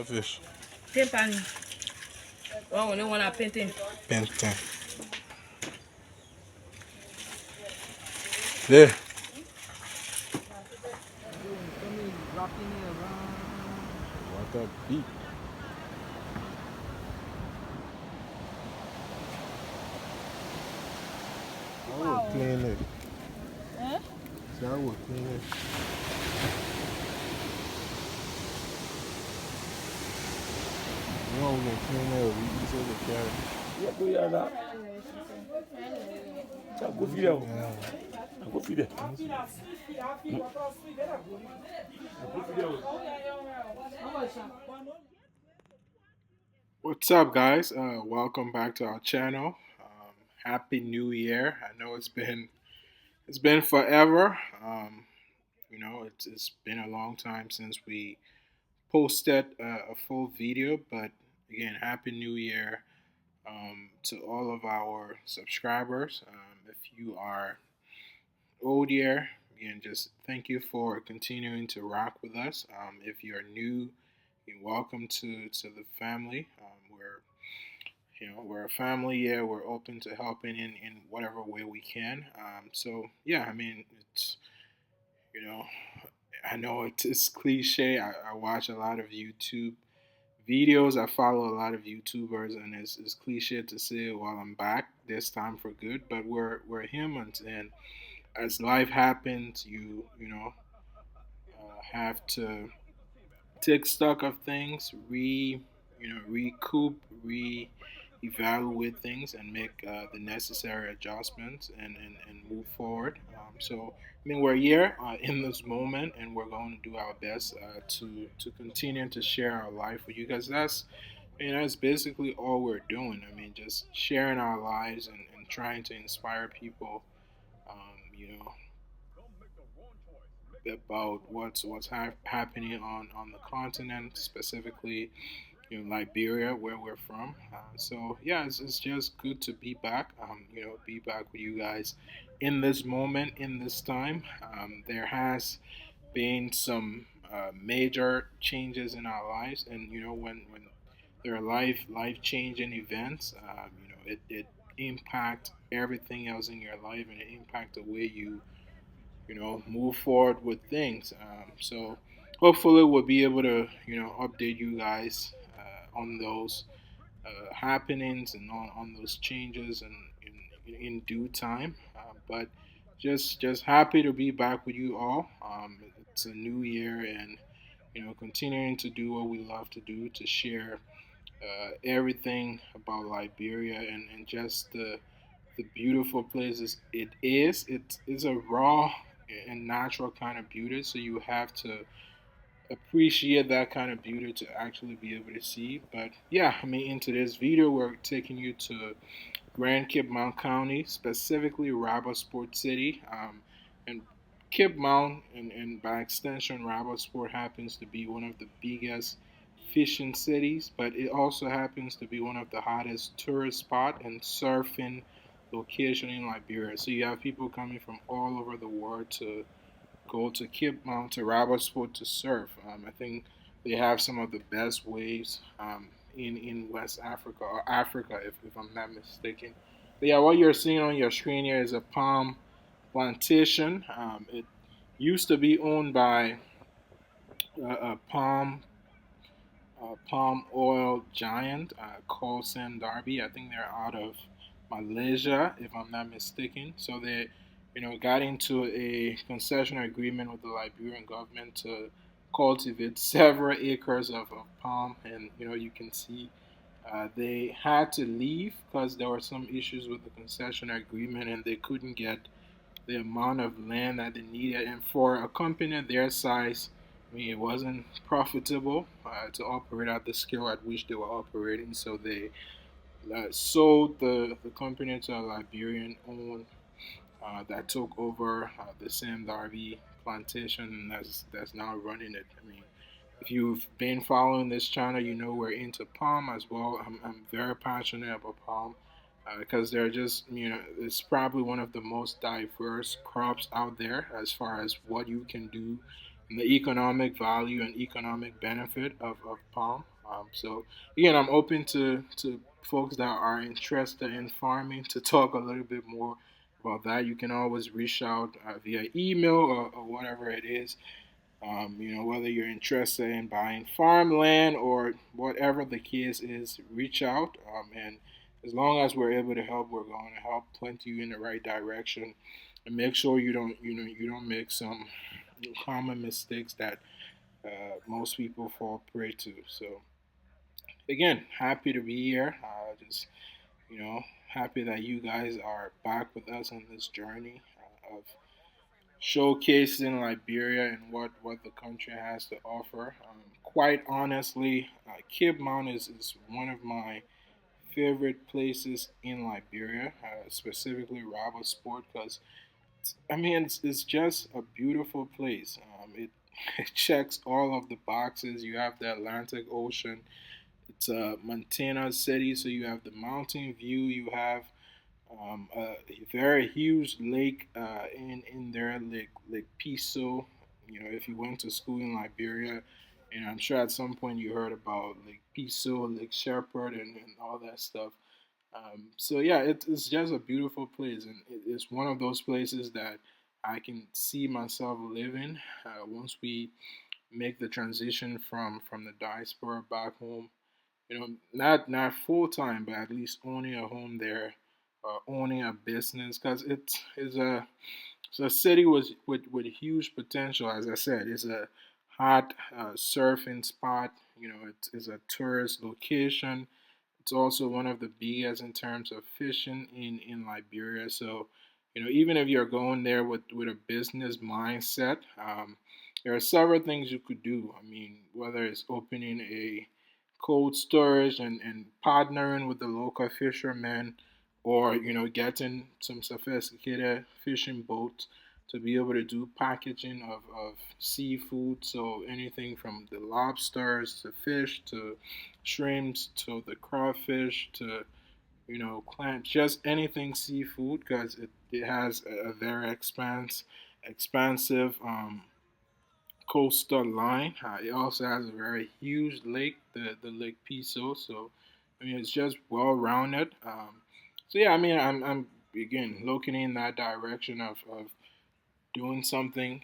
fish? Timpani. Oh, no one a painting. Painting. Yeah. What a beat. I will clean it. Huh? See, I will clean it. You know, we can clean it. We easy to carry. What's up, guys? Welcome back to our channel. Happy New Year! I know it's been forever. It's been a long time since we posted a full video, but again, Happy New Year to all of our subscribers. If you are old year, again, just thank you for continuing to rock with us. If you're new, you're welcome to the family. We're a family. Yeah, we're open to helping in whatever way we can. So yeah, I mean, you know, I know it's cliche. I watch a lot of YouTube videos. I follow a lot of YouTubers, and it's cliche to say, "Well, I'm back this time for good," but we're humans, and as life happens, you have to take stock of things, recoup, evaluate things, and make the necessary adjustments and move forward. So, I mean, we're here in this moment, and we're going to do our best to continue to share our life with you, because that's basically all we're doing. I mean, just sharing our lives and trying to inspire people. Um, you know, about what's happening on the continent, specifically Liberia, where we're from. So yeah, it's just good to be back. Be back with you guys in this moment, in this time. There has been some major changes in our lives, and when there are life changing events, it impact everything else in your life, and it impact the way you move forward with things. So hopefully we'll be able to update you guys on those happenings and on those changes and in due time. But just happy to be back with you all. It's a new year, and continuing to do what we love to do, to share everything about Liberia and just the beautiful places it is. It's a raw and natural kind of beauty, so you have to appreciate that kind of beauty to actually be able to see. But yeah, I mean, in today's video, we're taking you to Grand Cape Mount County, specifically Robertsport City. And Cape Mount, and by extension, Robertsport happens to be one of the biggest fishing cities, but it also happens to be one of the hottest tourist spot and surfing location in Liberia. So you have people coming from all over the world to go to Cape Mount, to Robertsport to surf. I think they have some of the best waves in West Africa, or Africa, if I'm not mistaken. But yeah, what you're seeing on your screen here is a palm plantation. It used to be owned by a palm oil giant called Sam Darby. I think they're out of Malaysia, if I'm not mistaken. So they, got into a concession agreement with the Liberian government to cultivate several acres of palm, and you can see they had to leave because there were some issues with the concession agreement, and they couldn't get the amount of land that they needed. And for a company their size, I mean, it wasn't profitable to operate at the scale at which they were operating. So they sold the company to a Liberian owned that took over the Sam Darby plantation, and that's now running it. I mean, if you've been following this channel, we're into palm as well. I'm very passionate about palm because they're just, it's probably one of the most diverse crops out there as far as what you can do and the economic value and economic benefit of palm. So again, I'm open to folks that are interested in farming to talk a little bit more about that. You can always reach out via email or whatever it is. Whether you're interested in buying farmland or whatever the case is, reach out. And as long as we're able to help, we're going to help point you in the right direction, and make sure you don't make some common mistakes that most people fall prey to. So again, happy to be here. Just happy that you guys are back with us on this journey of showcasing Liberia and what the country has to offer. Quite honestly, Cape Mount is one of my favorite places in Liberia, specifically Robertsport, because I mean it's just a beautiful place. It checks all of the boxes. You have the Atlantic Ocean. It's a Montana city, so you have the mountain view. You have a very huge lake in there, Lake Piso. If you went to school in Liberia, and I'm sure at some point you heard about Lake Piso, Lake Shepherd, and all that stuff. So yeah, it's just a beautiful place, and it's one of those places that I can see myself living once we make the transition from the diaspora back home. Not full time, but at least owning a home there, owning a business, because it's a city with huge potential. As I said, it's a hot surfing spot. It's a tourist location. It's also one of the biggest in terms of fishing in Liberia. So, even if you're going there with a business mindset, there are several things you could do. I mean, whether it's opening a cold storage and partnering with the local fishermen, or getting some sophisticated fishing boats to be able to do packaging of seafood. So anything from the lobsters to fish to shrimps to the crawfish to clams, just anything seafood, because it has a very expansive coastal line. It also has a very huge lake, the Lake Piso. So I mean, it's just well rounded. So yeah, I mean, I'm again looking in that direction of doing something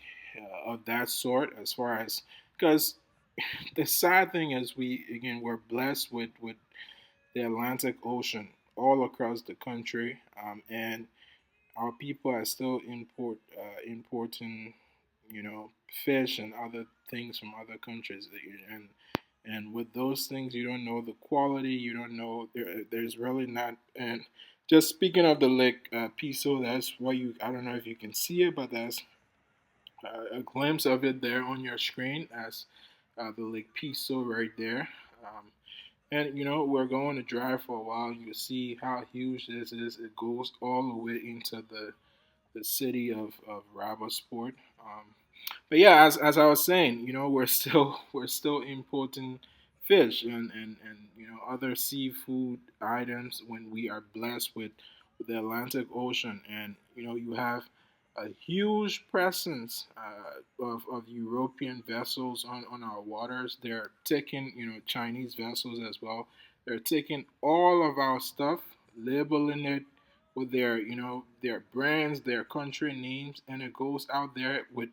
of that sort, as far as, because the sad thing is, we're blessed with the Atlantic Ocean all across the country, and our people are still importing, fish and other things from other countries, and with those things, you don't know the quality. You don't know there's really not. And just speaking of the Lake Piso, that's what you. I don't know if you can see it, but that's a glimpse of it there on your screen as the Lake Piso right there. And we're going to drive for a while. You see how huge this is. It goes all the way into the city of Robertsport. But yeah, as I was saying, we're still importing fish and other seafood items when we are blessed with the Atlantic Ocean, and you have a huge presence of European vessels on our waters. They're taking Chinese vessels as well. They're taking all of our stuff, labeling it with their brands, their country names, and it goes out there with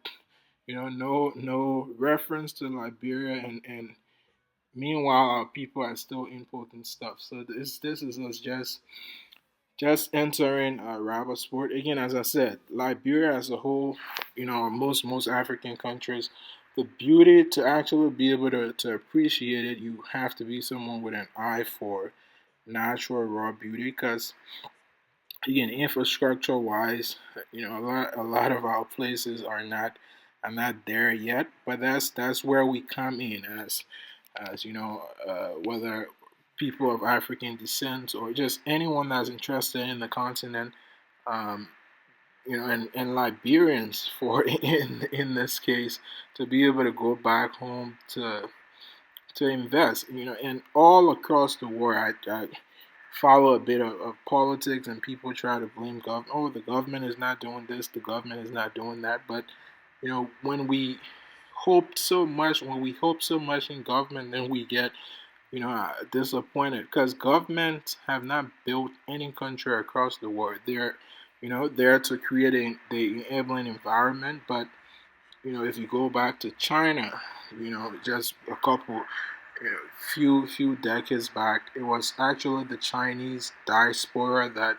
no reference to Liberia, and meanwhile our people are still importing stuff. So this is us just entering Raba sport again. As I said, Liberia as a whole, most African countries, the beauty, to actually be able to appreciate it, you have to be someone with an eye for natural raw beauty, because again, infrastructure wise, a lot of our places are not there yet. But that's where we come in as whether people of African descent or just anyone that's interested in the continent, um, and Liberians for in this case, to be able to go back home to invest, and all across the world. I follow a bit of politics, and people try to blame government. Oh, the government is not doing this, the government is not doing that. But when we hope so much, when we hope so much in government, then we get disappointed because governments have not built any country across the world. They're there to create the enabling environment, but if you go back to China, just a couple, few decades back, it was actually the Chinese diaspora that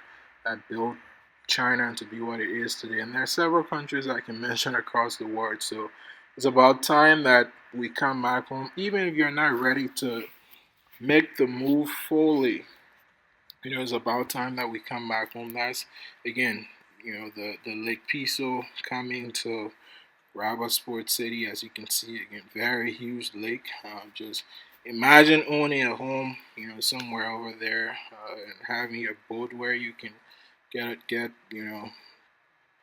built China to be what it is today. And there are several countries I can mention across the world. So it's about time that we come back home, even if you're not ready to make the move fully. It's about time that we come back home. That's again, the Lake Piso coming to Robertsport City, as you can see, again, very huge lake. Just imagine owning a home, somewhere over there, and having a boat where you can get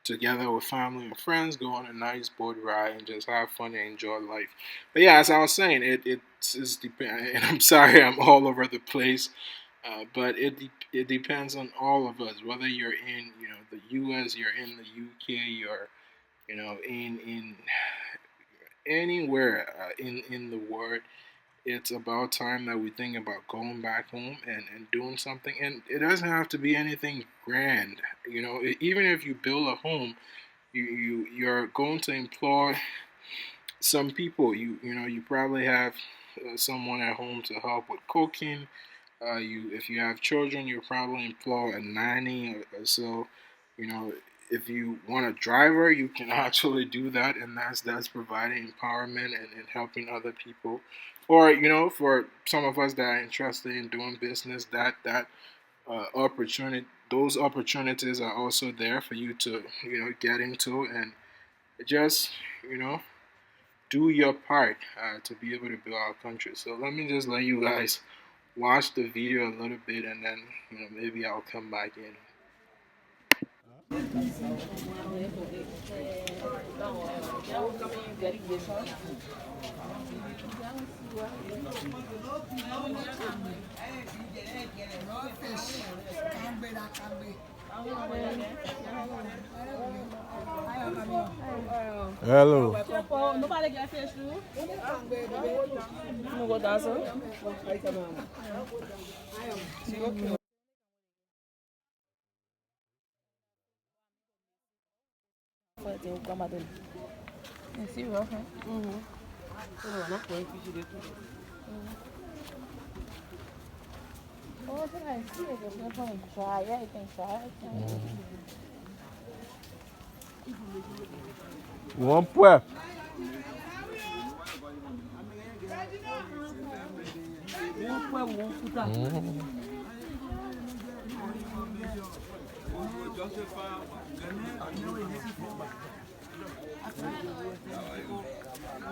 together with family and friends, go on a nice boat ride, and just have fun and enjoy life. But yeah, as I was saying, it's depend. And I'm sorry, I'm all over the place. But it depends on all of us. Whether you're in the U.S., you're in the U.K., you're in anywhere in the world, it's about time that we think about going back home and doing something. And it doesn't have to be anything grand. Even if you build a home, you're going to employ some people. You probably have someone at home to help with cooking. If you have children, you probably employ a nanny or so. You know, if you want a driver, you can actually do that, and that's providing empowerment and helping other people. Or for some of us that are interested in doing business, that opportunity, those opportunities are also there for you to get into and just you know do your part to be able to build our country. So let me just let you guys watch the video a little bit, and then maybe I'll come back in. Hello. Nobody get fish, too. No go down, sir. C'est rough, hein? Oh, c'est nice. There's no point to try. Yeah, you can try. One point.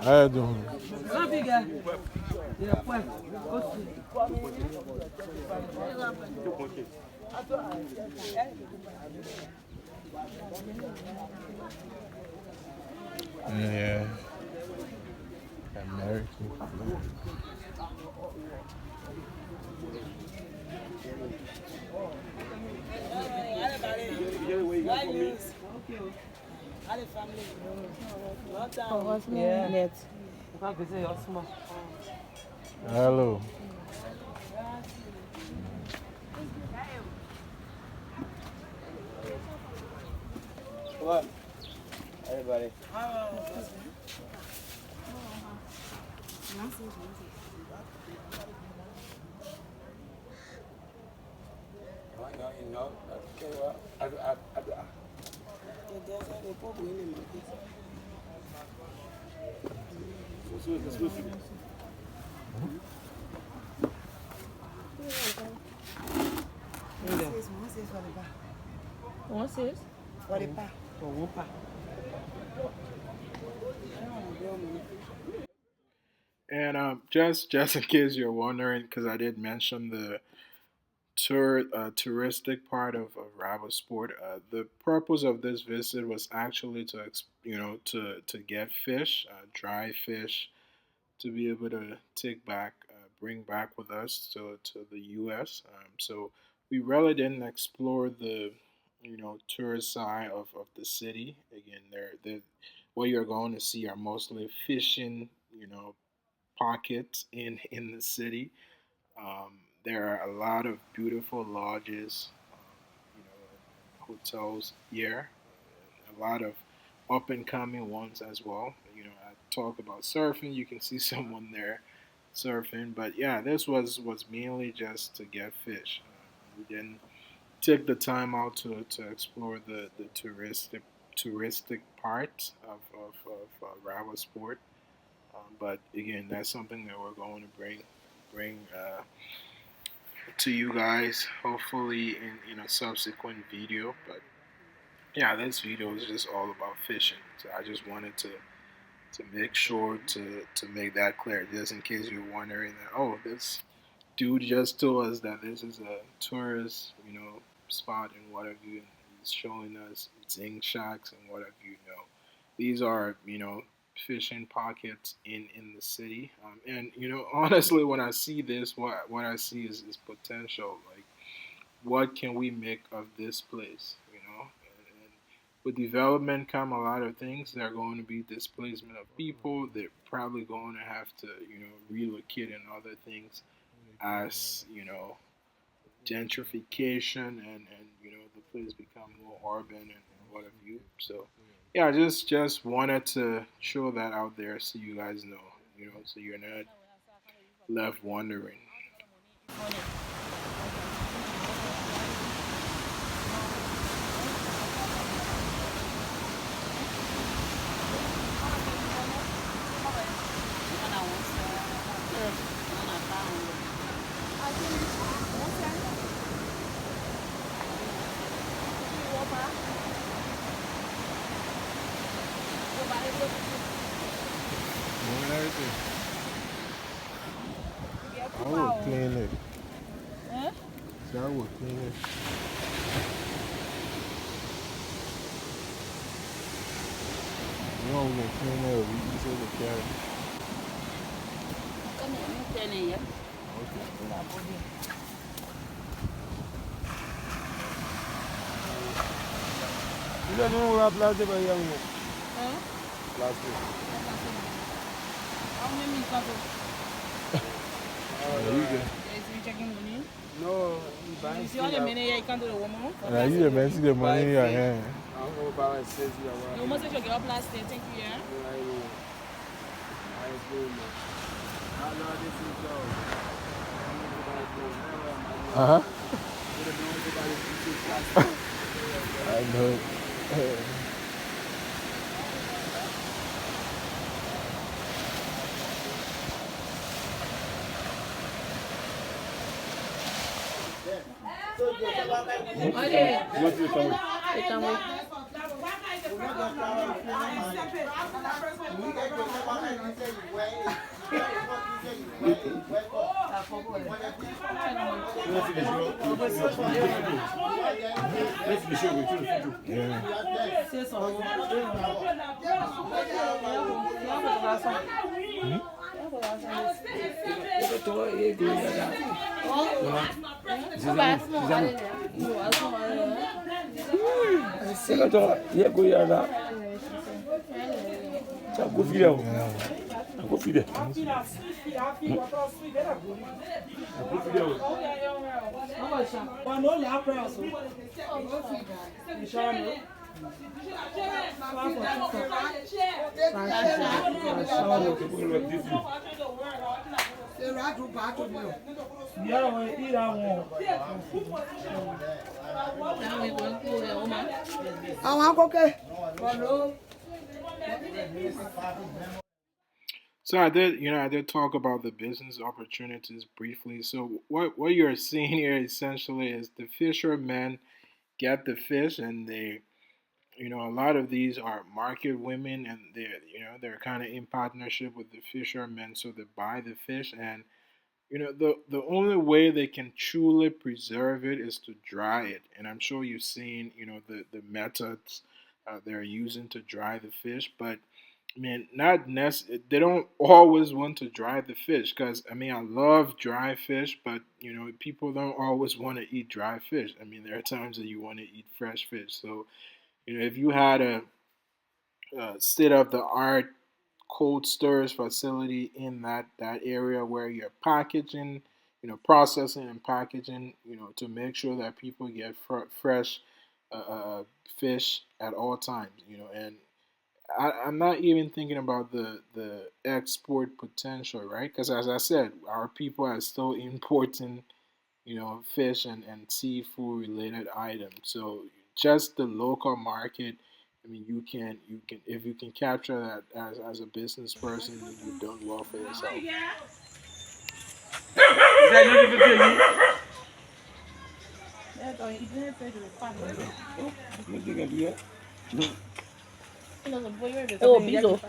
How you doing? Yeah. American flag. Oh, what's yeah. Net? Hello. What? Everybody. What's this? And just in case you're wondering, because I did mention the touristic part of Rabbit Sport. The purpose of this visit was actually to to get fish, dry fish, to be able to take back, bring back with us to the U.S. So we really didn't explore the tourist side of the city. Again, there what you're going to see are mostly fishing, pockets in the city. There are a lot of beautiful lodges, and hotels here. A lot of up and coming ones as well. I talk about surfing. You can see someone there surfing, but yeah, this was mainly just to get fish. We didn't take the time out to explore the touristic part of Robertsport. But again, that's something that we're going to bring to you guys, hopefully in a subsequent video. But yeah, this video is just all about fishing. So I just wanted to make sure to make that clear, just in case you're wondering that, oh, this dude just told us that this is a tourist, spot and what have you, and he's showing us zing shacks and what have you. These are, fishing pockets in the city. And honestly, when I see this, what I see is potential. Like, what can we make of this place? And with development come a lot of things. There are going to be displacement of people. They're probably going to have to, relocate and other things as gentrification and the place become more urban and what have you. So yeah, just wanted to show that out there so you guys know, so you're not left wondering. Doing everything. I will clean it. So I will clean it. You know we're gonna clean it. We just over carry. You don't know what plastic by young plastic. Oh, you can. No, you see all the money you can't do the woman. Yeah, you the man see the money in your hand. I don't know about it says you are. You must say you get plastic, thank you, yeah. I know. I know this is dog. Uh-huh. I know. So I did talk about the business opportunities briefly. So what you're seeing here essentially is the fishermen get the fish, and they, a lot of these are market women, and they're kind of in partnership with the fishermen, so they buy the fish. And the only way they can truly preserve it is to dry it. And I'm sure you've seen, the methods they're using to dry the fish. But I mean, not they don't always want to dry the fish, because I mean, I love dry fish, but people don't always want to eat dry fish. I mean, there are times that you want to eat fresh fish. So if you had state of the art cold storage facility in that area where you're packaging, processing and packaging, to make sure that people get fresh fish at all times, and I'm not even thinking about the export potential, right? Because as I said, our people are still importing, fish and seafood related items. So just the local market. I mean, you can if you can capture that as a business person, then you've done well for yourself. Oh, bizo.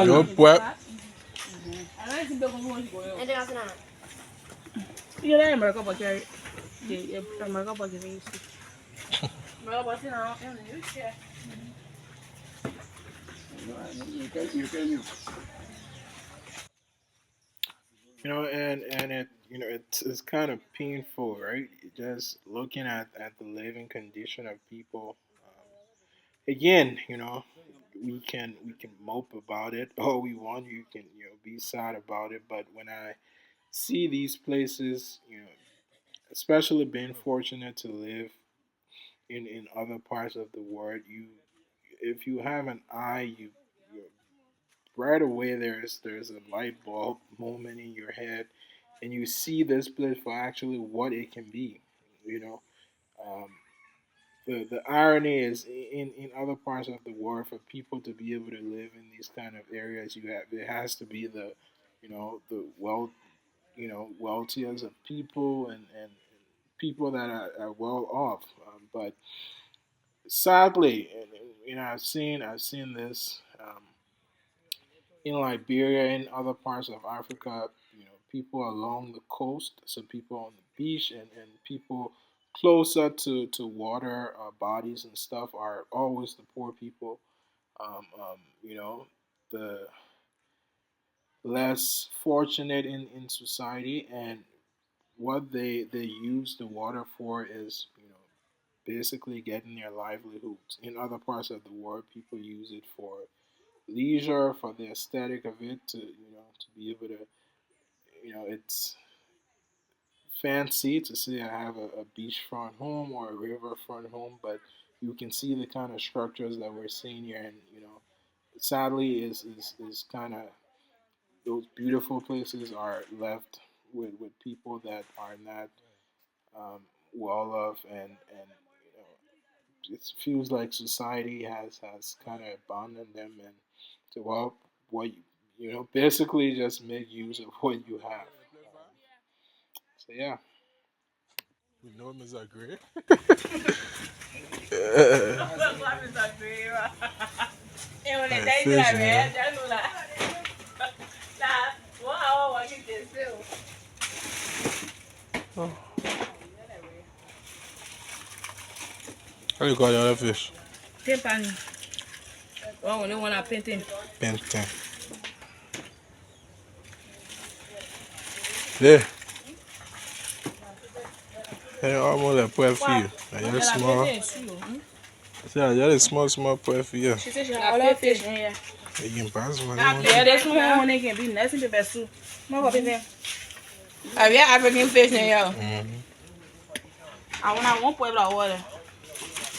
Yo, pup. You know, America, but you're America, but you're America, but you know, And it's kind of painful, right? Just looking at the living condition of people. Again, we can mope about it all we want. You can be sad about it, but when I see these places, especially being fortunate to live in other parts of the world, if you have an eye, you right away there's a light bulb moment in your head, and you see this place for actually what it can be. You know, um, the irony is in other parts of the world for people to be able to live in these kind of areas, it has to be the wealthiest of people and people that are well off. But sadly, I've seen this. In Liberia and other parts of Africa, people along the coast, so people on the beach and people closer to water bodies and stuff are always the poor people. The less fortunate in society, and what they use the water for is basically getting their livelihoods. In other parts of the world, people use it for leisure, for the aesthetic of it, to be able to, it's fancy to say I have a beachfront home or a riverfront home, but you can see the kind of structures that we're seeing here, and sadly, is kind of those beautiful places are left with people that are not well off, and it feels like society has kind of abandoned them, and to what basically just make use of what you have. So yeah. We know Mr. Gray. Fish, man. How do you call the other fish? Timpani. Oh, when they want to paint him. Pentin. Yeah. Hey, almost like poor for you. Like just small. See, I just small poor for you. She said she had all her fish in here. You can pass one. Yeah, there's one when they can be nice and the soup. No, what is it? Have you African fish in here? I want pueblo water.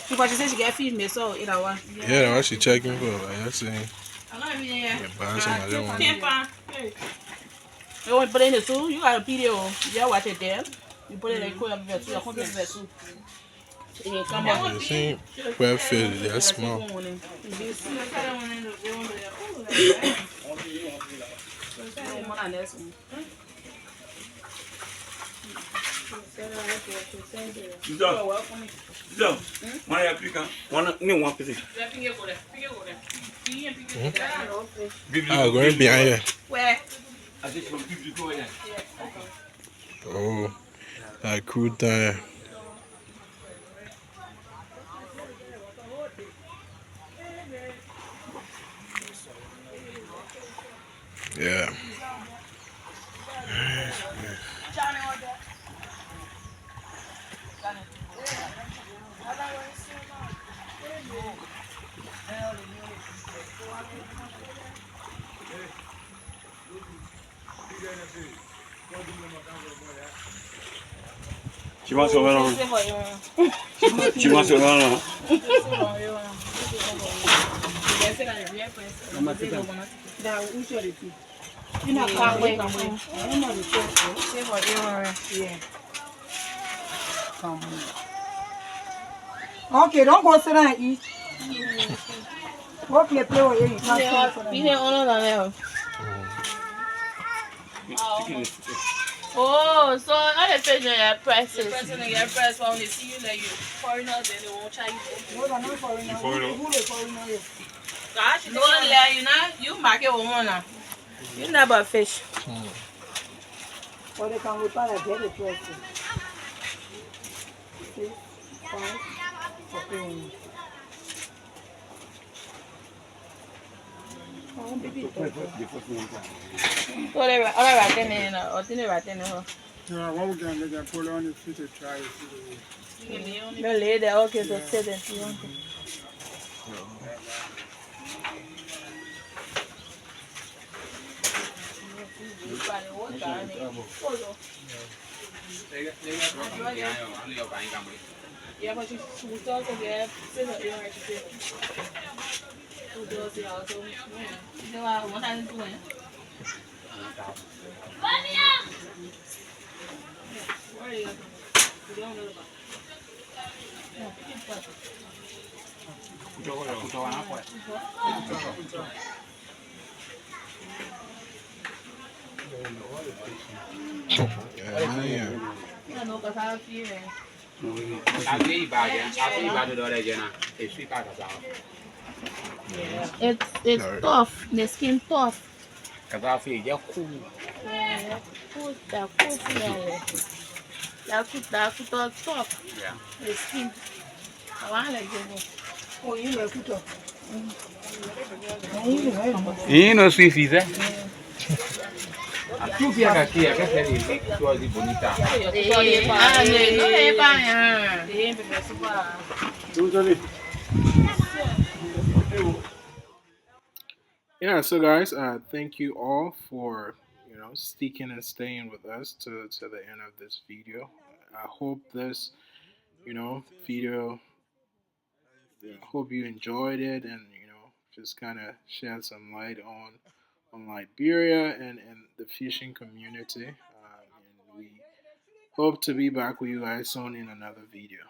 Because she said she get fish me so it a one. Yeah, that's what she checking for. Like I say. I'm not even here. Yeah, pass one. I don't want. You want to put it in the soup? You got a video. You watch it there. You put it in the cool of the soup. You put it in the soup. Come on. The same poor fish. They're small. Ah, going behind here. Where? Oh, that crude tire. Yeah. Tu m'as sauvé là. Tu m'as sauvé là. Okay, don't go sit down and eat. Go play with you. You can't sit. You didn't order that. Oh, so all the fish in your prices. The person in your price, when they see you like you foreigners, then they won't charge you. No, they're not foreigner. Who is foreigner? Gosh, you don't let you know. You market woman now. You never fish. Or they can repair and get it first. 6, 5, 14. So they were all right then, or didn't right then. Yeah, what we can pull on the feet to try it. The lady, okay, so sit and see one thing. Yeah, but she was also there. It's tough. The skin tough. Yeah, that's tough. Yeah. The skin. I want like this. Oh, you like it up. E não se fizer. Tu via aqui, a que é de bonita. Yeah, so guys, thank you all for sticking and staying with us to the end of this video. I hope this video. Hope you enjoyed it, and just kind of shed some light on Liberia and the fishing community. And we hope to be back with you guys soon in another video.